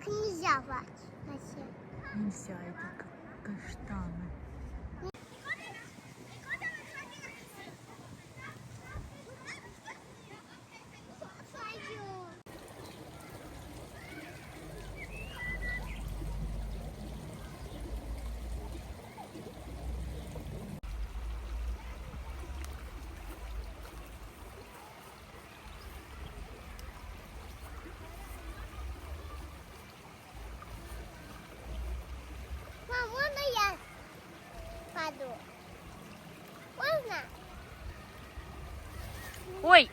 так нельзя вообще. Нельзя, это каштаны. Мам, можно я паду? Можно? Ой!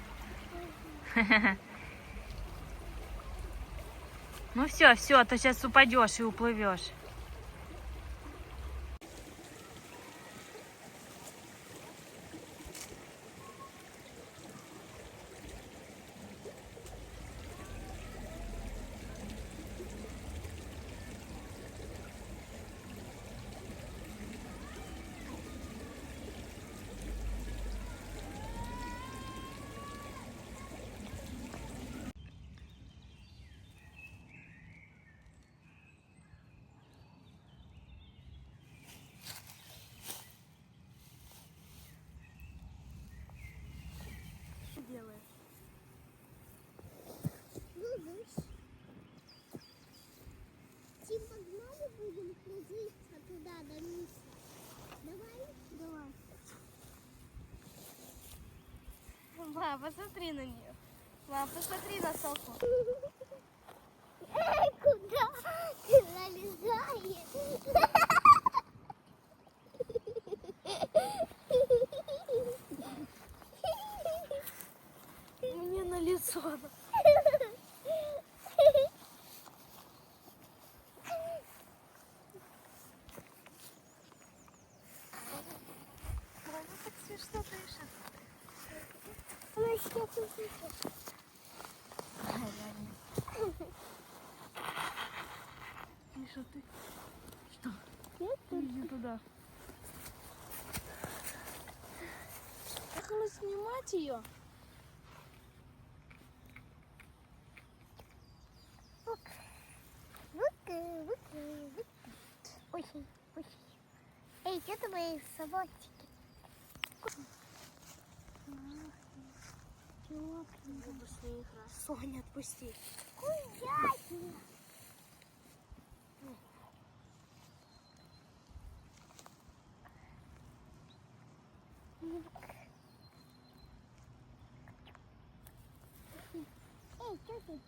Ну все, а то сейчас упадешь и уплывешь. Делаешь? Типа погнали будем кружиться туда, до Миси. Давай? Давай. Мама, посмотри на нее. Мама, посмотри на Софу. Эй, куда ты залезаешь? Мне на лицо. Мама, так смешно дышит. Она сейчас услышит. Миша, ты что? Нет, Иди туда. Хотела снимать ее. Ой, ой. Эй, что ты мои собачки? Соня, отпусти. Куда? Эй, что ты?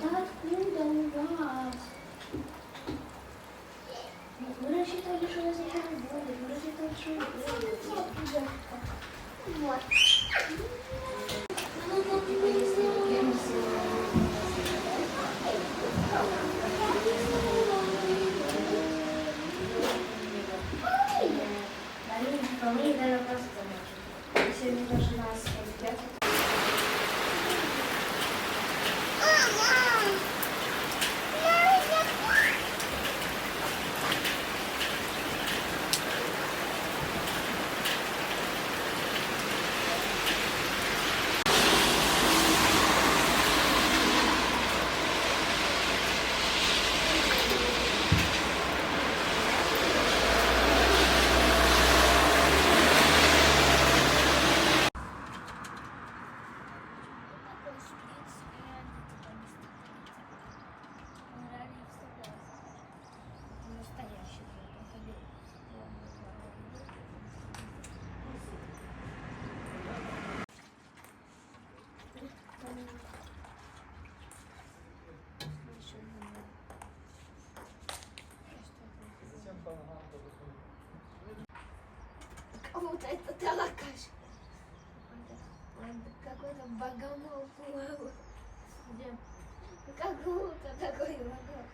Откуда у вас? Мы рассчитывали, что у нас ничего не будет. Мы рассчитывали, что не будет. Вот. Мы даже просто замочим. Сегодня даже нас объять. как богомол плавал. Где? Как утка такой богомол.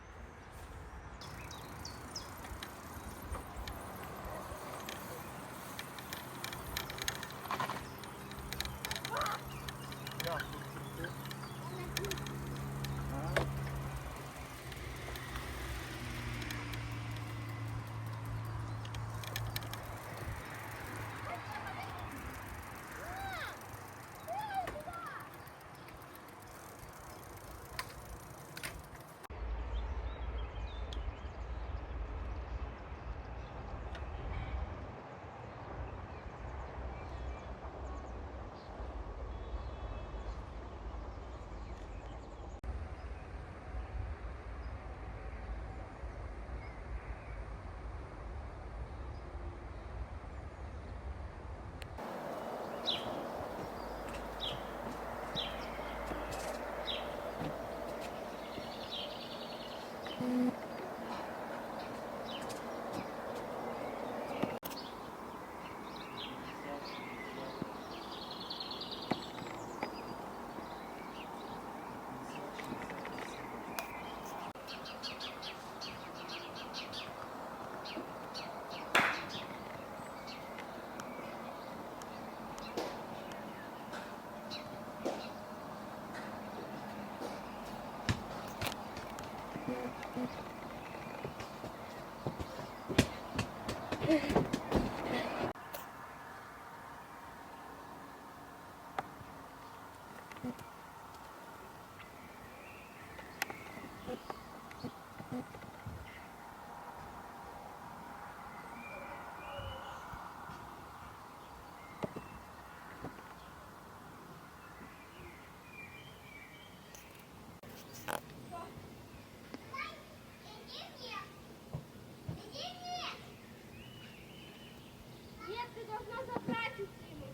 Нет, ты должна забрать у Тимы.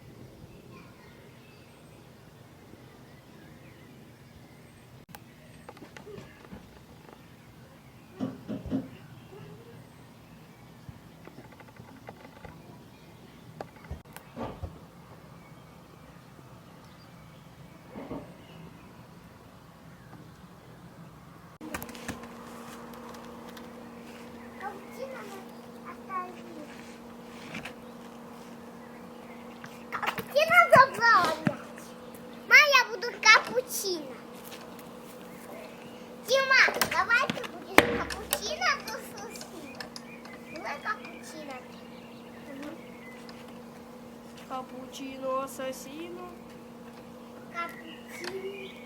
Капучино оставили. Капучино забрала мяч. Я буду капучино. Дима, давай ты будешь капучино, а то суси. Давай капучино. Капучино, ассасино. Капучино.